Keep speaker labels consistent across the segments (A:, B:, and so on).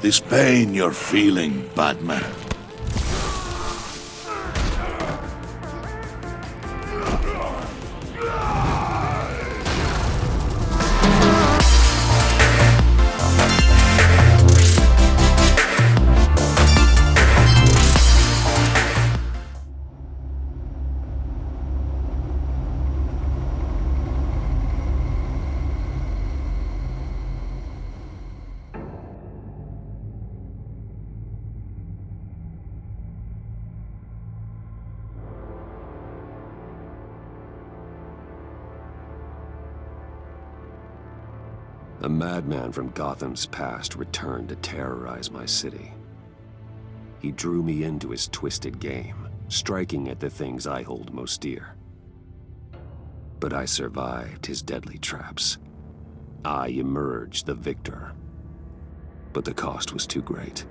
A: this pain you're feeling, Batman?
B: A madman from Gotham's past returned to terrorize my city. He drew me into his twisted game, striking at the things I hold most dear. But I survived his deadly traps. I emerged the victor. But the cost was too great.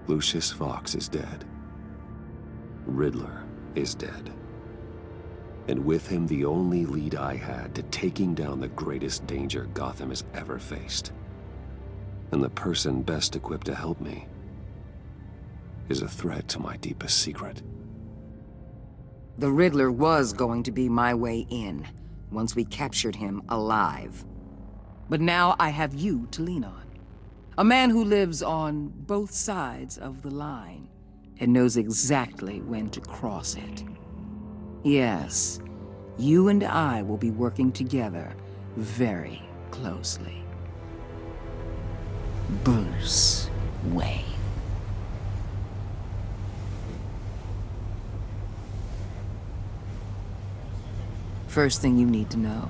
B: Lucius Fox is dead. Riddler is dead. And with him, the only lead I had to taking down the greatest danger Gotham has ever faced. And the person best equipped to help me is a threat to my deepest secret.
C: The Riddler was going to be my way in, once we captured him alive. But now I have you to lean on. A man who lives on both sides of the line and knows exactly when to cross it. Yes, you and I will be working together very closely. Bruce Wayne. First thing you need to know,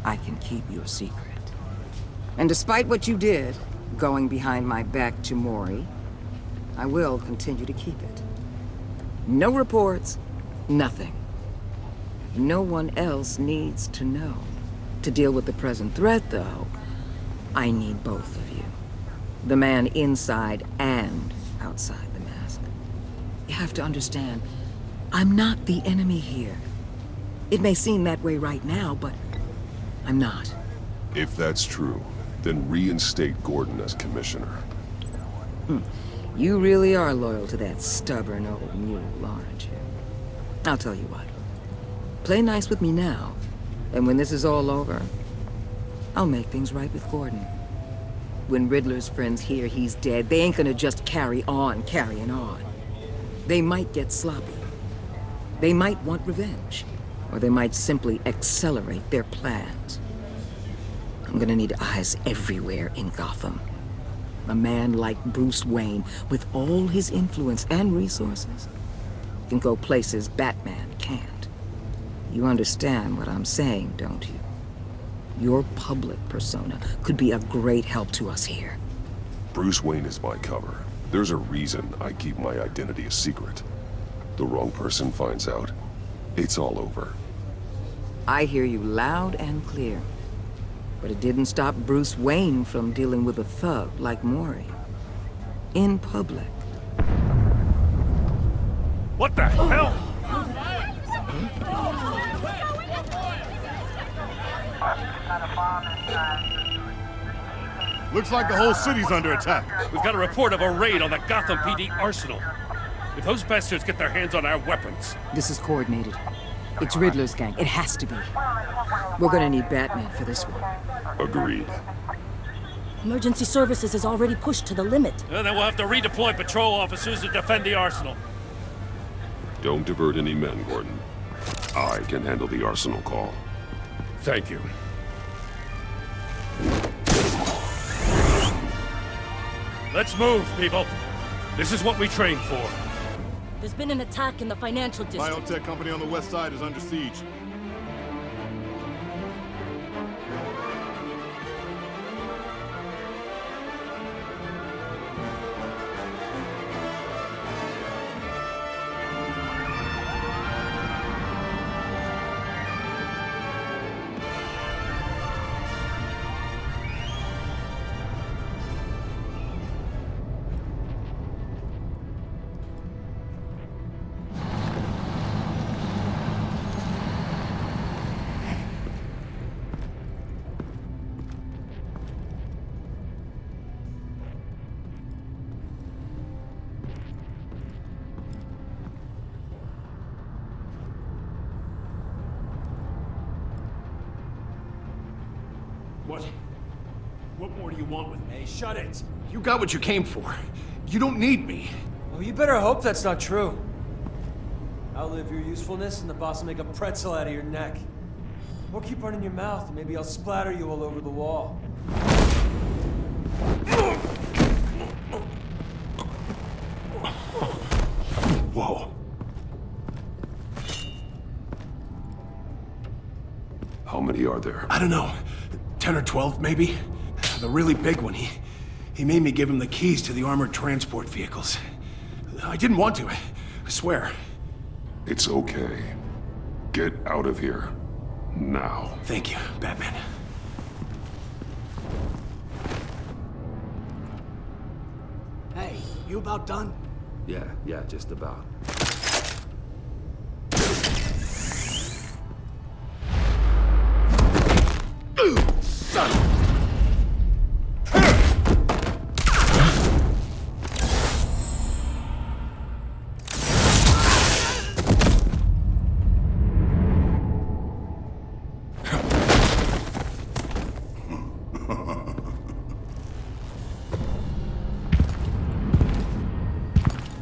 C: I can keep your secret. And despite what you did, going behind my back to Mori, I will continue to keep it. No reports. Nothing. No one else needs to know. To deal with the present threat, though, I need both of you. The man inside and outside the mask. You have to understand, I'm not the enemy here. It may seem that way right now, but I'm not.
D: If that's true, then reinstate Gordon as commissioner.
C: You really are loyal to that stubborn old mule, aren't you? I'll tell you what. Play nice with me now, and when this is all over, I'll make things right with Gordon. When Riddler's friends hear he's dead, they ain't gonna just carry on carrying on. They might get sloppy. They might want revenge, or they might simply accelerate their plans. I'm gonna need eyes everywhere in Gotham. A man like Bruce Wayne, with all his influence and resources, can go places Batman can't. You understand what I'm saying, don't you? Your public persona could be a great help to us here.
D: Bruce Wayne is my cover. There's a reason I keep my identity a secret. The wrong person finds out, it's all over.
C: I hear you loud and clear. But it didn't stop Bruce Wayne from dealing with a thug like Mori. In public.
E: What the hell?
F: Looks like the whole city's under attack.
E: We've got a report of a raid on the Gotham PD arsenal. If those bastards get their hands on our weapons...
C: This is coordinated. It's Riddler's gang. It has to be. We're gonna need Batman for this one.
D: Agreed.
G: Emergency services is already pushed to the limit.
E: And then we'll have to redeploy patrol officers to defend the arsenal.
D: Don't divert any men, Gordon. I can handle the arsenal call.
E: Thank you. Let's move, people. This is what we trained for.
G: There's been an attack in the financial district.
F: Biotech company on the west side is under siege.
H: What more do you want with me?
I: Hey, shut it!
H: You got what you came for. You don't need me.
I: Well, you better hope that's not true. Outlive your usefulness, and the boss will make a pretzel out of your neck. Or keep running your mouth, and maybe I'll splatter you all over the wall.
H: Whoa.
D: How many are there?
H: I don't know. 10 or 12, maybe? The really big one, he made me give him the keys to the armored transport vehicles. I didn't want to, I swear.
D: It's okay. Get out of here. Now.
H: Thank you, Batman.
I: Hey, you about done?
B: Yeah, just about.
H: Son!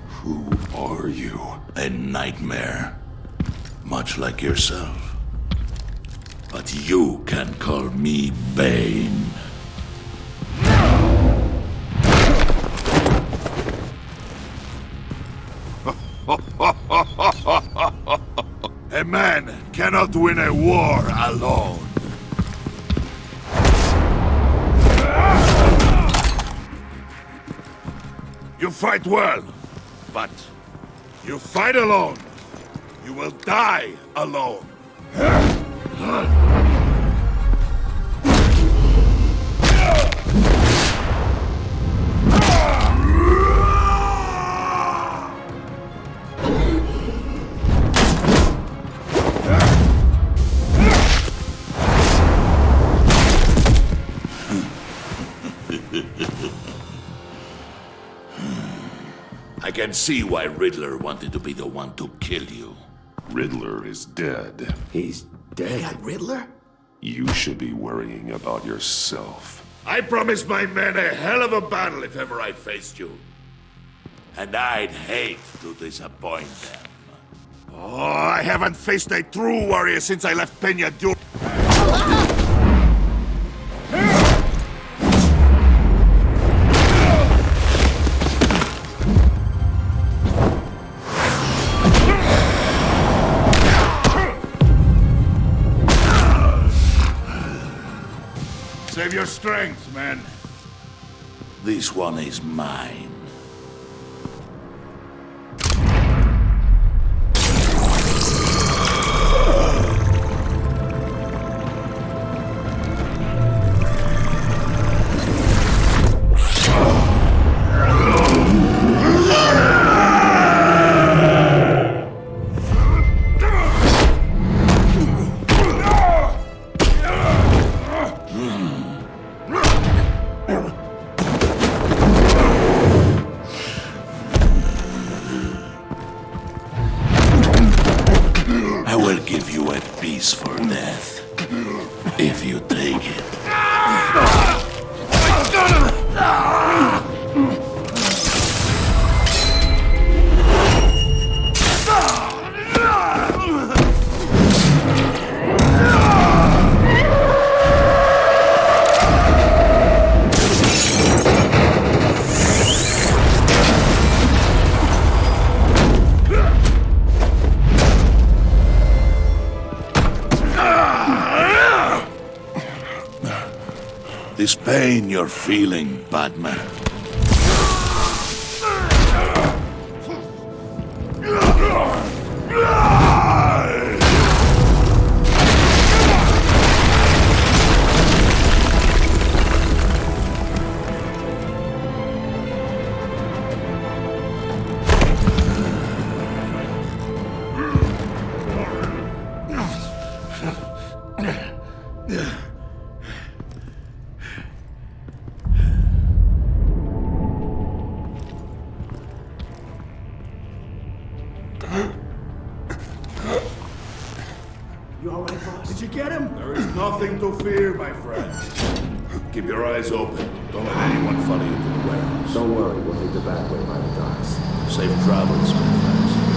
D: Who are you?
A: A nightmare. Much like yourself. But you can call me Bane. A man cannot win a war alone. You fight well, but you fight alone. You will die alone. I can see why Riddler wanted to be the one to kill you.
D: Riddler is dead.
B: He's dead.
I: Riddler?
D: You should be worrying about yourself.
A: I promised my men a hell of a battle if ever I faced you. And I'd hate to disappoint them. Oh, I haven't faced a true warrior since I left Peña. Save your strength, man. This one is mine. I will give you a piece for death, if you take it. This pain you're feeling, Batman.
H: You all right, boss?
F: Did you get him?
A: There is nothing to fear, my friend. Keep your eyes open. Don't let anyone follow you to the warehouse.
B: Don't worry, we'll take the back way by the docks.
A: Safe travels, my friends.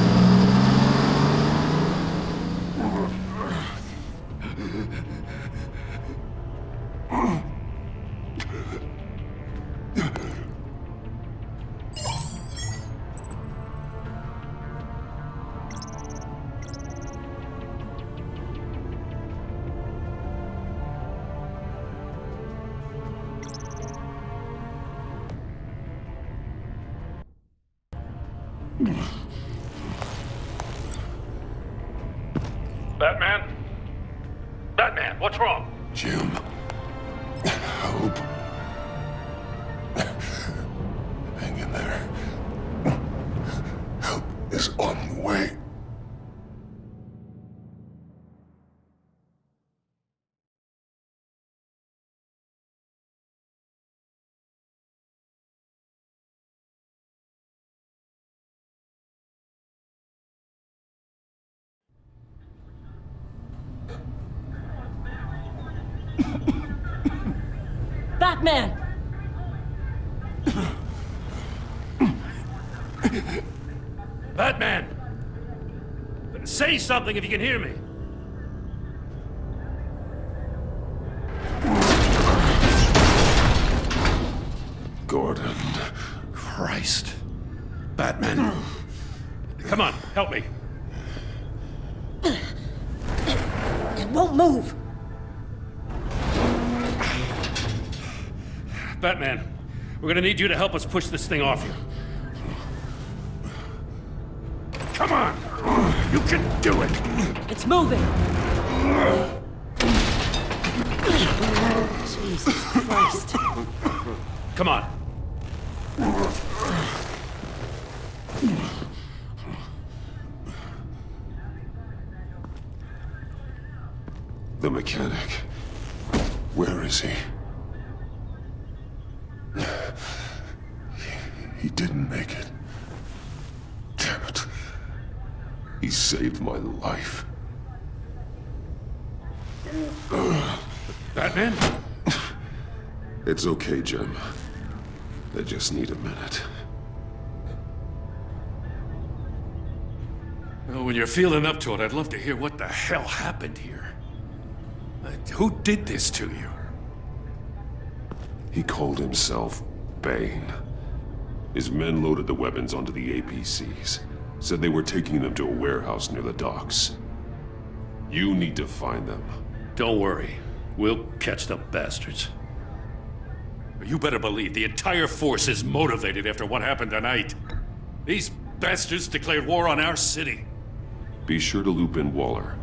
E: Batman? Batman, what's wrong?
D: Jim. Hope. Hang in there. Help is on the way.
G: Batman!
E: Batman! Say something if you can hear me.
D: Gordon.
E: Christ. Batman. Come on, help me.
G: It won't move!
E: Batman, we're gonna need you to help us push this thing off you. Come on! You can do it!
G: It's moving! Jesus Christ.
E: Come on.
D: The mechanic. Where is he? He didn't make it. Damn it. He saved my life.
E: Batman?
D: It's okay, Jim. I just need a minute.
E: Well, when you're feeling up to it, I'd love to hear what the hell happened here. Who did this to you?
D: He called himself Bane. His men loaded the weapons onto the APCs. Said they were taking them to a warehouse near the docks. You need to find them.
E: Don't worry. We'll catch the bastards. You better believe the entire force is motivated after what happened tonight. These bastards declared war on our city.
D: Be sure to loop in Waller.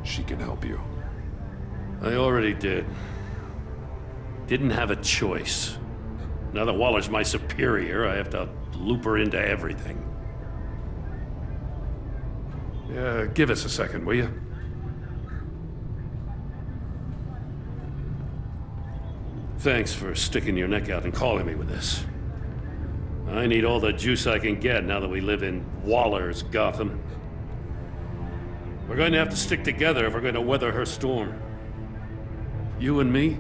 D: She can help you.
E: I already did. Didn't have a choice. Now that Waller's my superior, I have to loop her into everything. Yeah, give us a second, will you? Thanks for sticking your neck out and calling me with this. I need all the juice I can get now that we live in Waller's Gotham. We're going to have to stick together if we're going to weather her storm. You and me,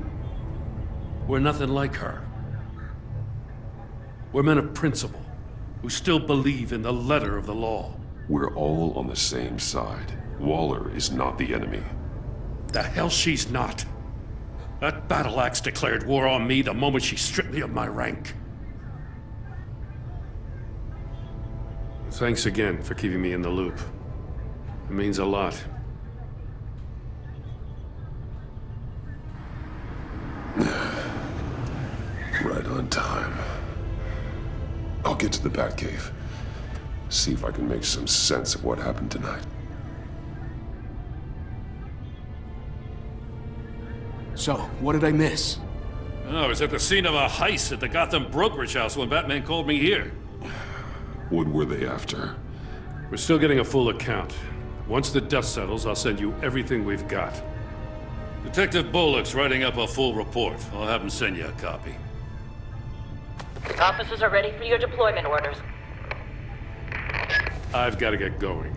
E: we're nothing like her. We're men of principle, who still believe in the letter of the law.
D: We're all on the same side. Waller is not the enemy.
E: The hell she's not. That battle axe declared war on me the moment she stripped me of my rank. Thanks again for keeping me in the loop. It means a lot.
D: Right on time. I'll get to the Batcave. See if I can make some sense of what happened tonight.
H: So, what did I miss?
E: I was at the scene of a heist at the Gotham brokerage house when Batman called me here.
D: What were they after?
E: We're still getting a full account. Once the dust settles, I'll send you everything we've got. Detective Bullock's writing up a full report. I'll have him send you a copy.
J: Officers are ready for your deployment orders.
E: I've got to get going.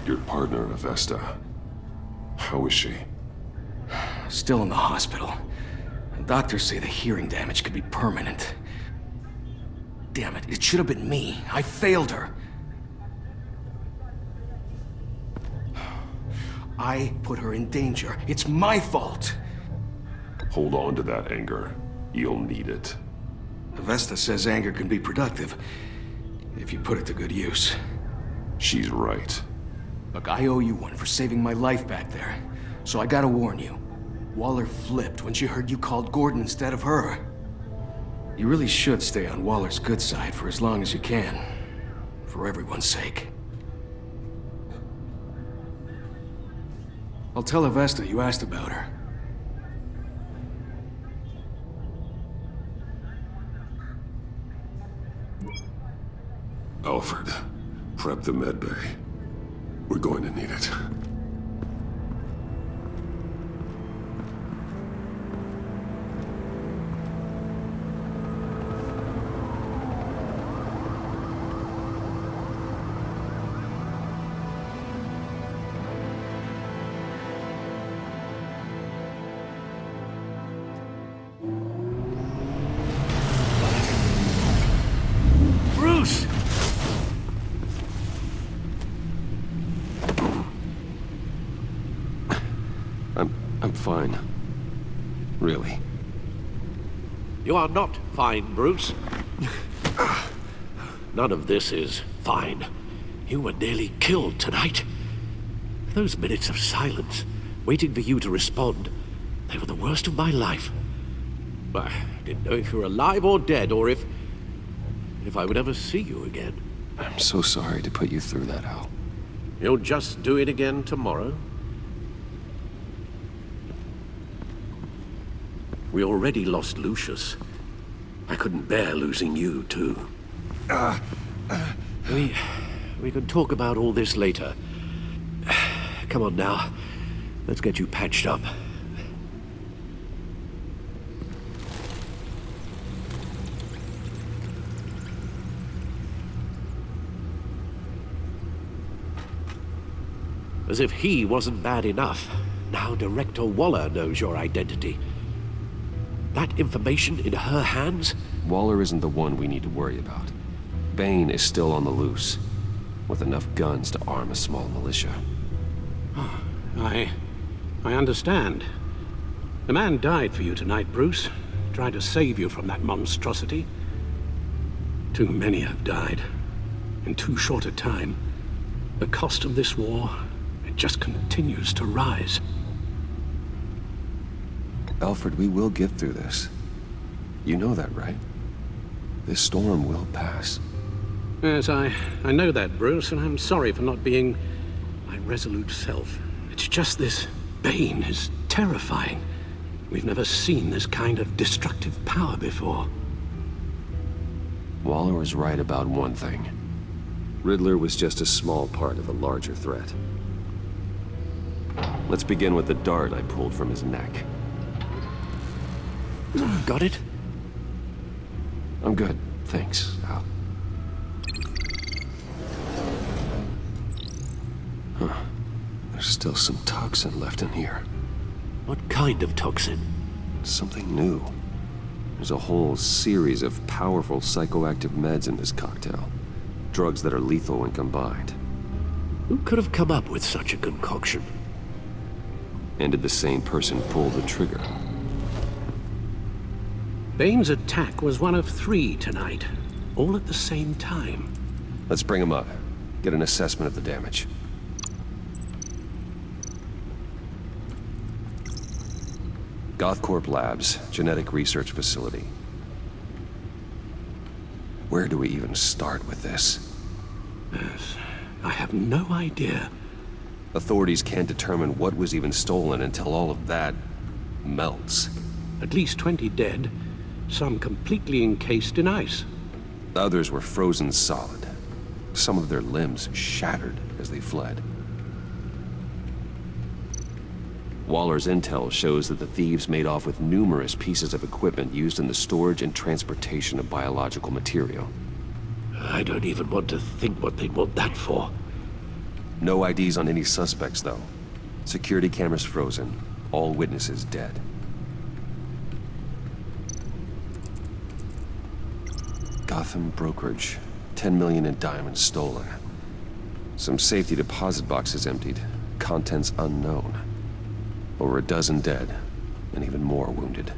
D: Your partner, Avesta. How is she?
H: Still in the hospital. Doctors say the hearing damage could be permanent. Damn it, it should have been me. I failed her. I put her in danger. It's my fault.
D: Hold on to that anger. You'll need it.
H: Avesta says anger can be productive, if you put it to good use.
D: She's right.
H: Look, I owe you one for saving my life back there. So I gotta warn you. Waller flipped when she heard you called Gordon instead of her. You really should stay on Waller's good side for as long as you can. For everyone's sake. I'll tell Avesta you asked about her.
D: Alfred, prep the med bay. We're going to need it.
E: Bruce!
B: I'm fine. Really.
K: You are not fine, Bruce. None of this is fine. You were nearly killed tonight. Those minutes of silence, waiting for you to respond, they were the worst of my life. I didn't know if you were alive or dead, or if I would ever see you again.
B: I'm so sorry to put you through that, Al.
K: You'll just do it again tomorrow? We already lost Lucius. I couldn't bear losing you, too. We can talk about all this later. Come on now. Let's get you patched up. As if he wasn't bad enough. Now Director Waller knows your identity. That information in her hands?
B: Waller isn't the one we need to worry about. Bane is still on the loose, with enough guns to arm a small militia.
K: I understand. The man died for you tonight, Bruce. Tried to save you from that monstrosity. Too many have died. In too short a time. The cost of this war, it just continues to rise.
B: Alfred, we will get through this. You know that, right? This storm will pass.
K: Yes, I know that, Bruce, and I'm sorry for not being my resolute self. It's just this Bane is terrifying. We've never seen this kind of destructive power before.
B: Waller was right about one thing. Riddler was just a small part of a larger threat. Let's begin with the dart I pulled from his neck.
K: Got it?
B: I'm good, thanks, Al. Huh. There's still some toxin left in here.
K: What kind of toxin?
B: Something new. There's a whole series of powerful psychoactive meds in this cocktail. Drugs that are lethal when combined.
K: Who could have come up with such a concoction?
B: And did the same person pull the trigger?
K: Bane's attack was one of 3 tonight, all at the same time.
B: Let's bring him up. Get an assessment of the damage. Gothcorp Labs, genetic research facility. Where do we even start with this?
K: Yes, I have no idea.
B: Authorities can't determine what was even stolen until all of that melts.
K: At least 20 dead, some completely encased in ice.
B: Others were frozen solid. Some of their limbs shattered as they fled. Waller's intel shows that the thieves made off with numerous pieces of equipment used in the storage and transportation of biological material.
K: I don't even want to think what they'd want that for.
B: No IDs on any suspects, though. Security cameras frozen. All witnesses dead. Gotham brokerage. 10 million in diamonds stolen. Some safety deposit boxes emptied. Contents unknown. Over a dozen dead, and even more wounded.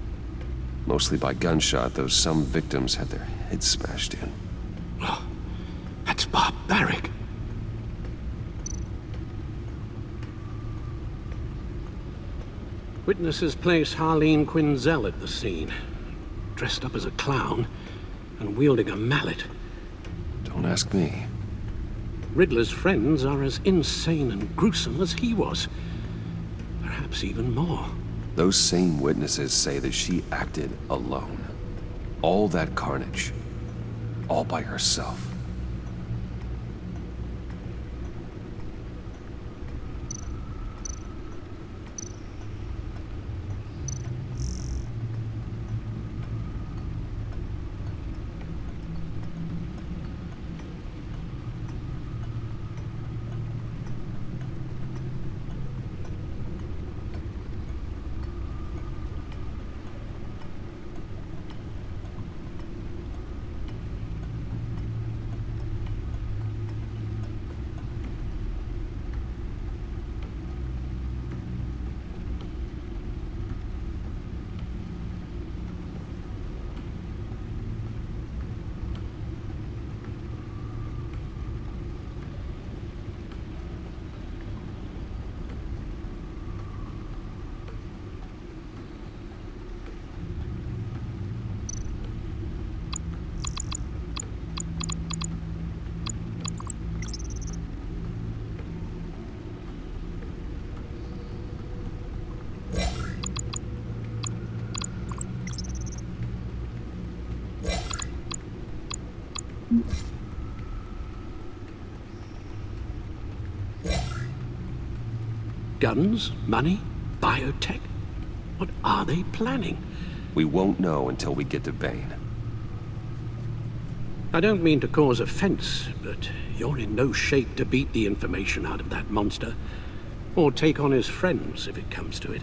B: Mostly by gunshot, though some victims had their heads smashed in.
K: Oh, that's barbaric. Witnesses place Harleen Quinzel at the scene, dressed up as a clown and wielding a mallet.
B: Don't ask me.
K: Riddler's friends are as insane and gruesome as he was. Perhaps even more.
B: Those same witnesses say that she acted alone. All that carnage. All by herself.
K: Guns? Money? Biotech? What are they planning?
B: We won't know until we get to Bane.
K: I don't mean to cause offense, but you're in no shape to beat the information out of that monster, or take on his friends if it comes to it.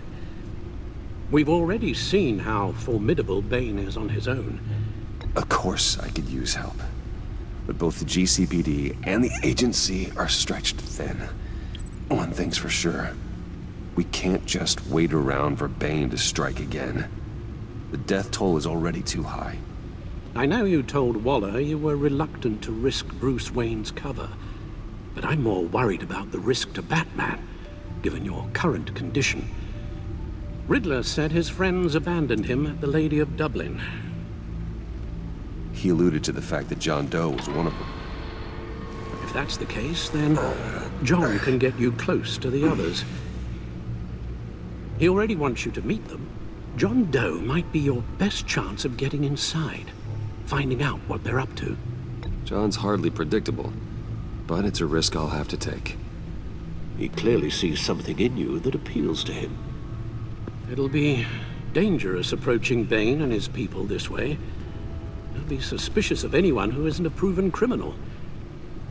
K: We've already seen how formidable Bane is on his own.
B: Of course I could use help. But both the GCPD and the agency are stretched thin. One thing's for sure. We can't just wait around for Bane to strike again. The death toll is already too high.
K: I know you told Waller you were reluctant to risk Bruce Wayne's cover, but I'm more worried about the risk to Batman, given your current condition. Riddler said his friends abandoned him at the Lady of Dublin.
B: He alluded to the fact that John Doe was one of them.
K: If that's the case, then John can get you close to the others. He already wants you to meet them. John Doe might be your best chance of getting inside, finding out what they're up to.
B: John's hardly predictable, but it's a risk I'll have to take.
K: He clearly sees something in you that appeals to him. It'll be dangerous approaching Bane and his people this way. They'll be suspicious of anyone who isn't a proven criminal.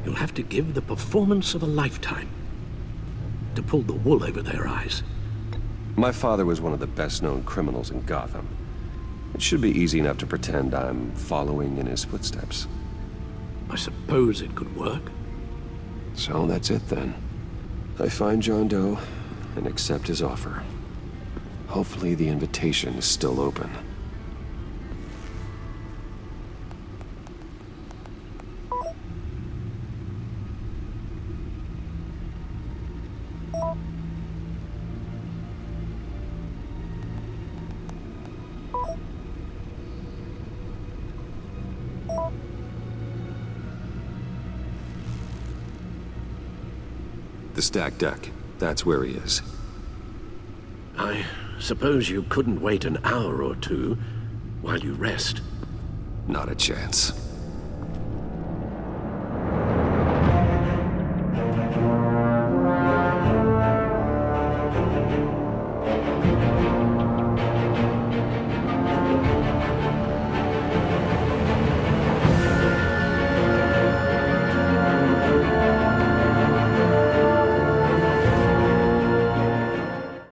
K: You'll have to give the performance of a lifetime to pull the wool over their eyes.
B: My father was one of the best-known criminals in Gotham. It should be easy enough to pretend I'm following in his footsteps.
K: I suppose it could work.
B: So that's it then. I find John Doe and accept his offer. Hopefully the invitation is still open. The stacked deck. That's where he is.
K: I suppose you couldn't wait an hour or two while you rest.
B: Not a chance.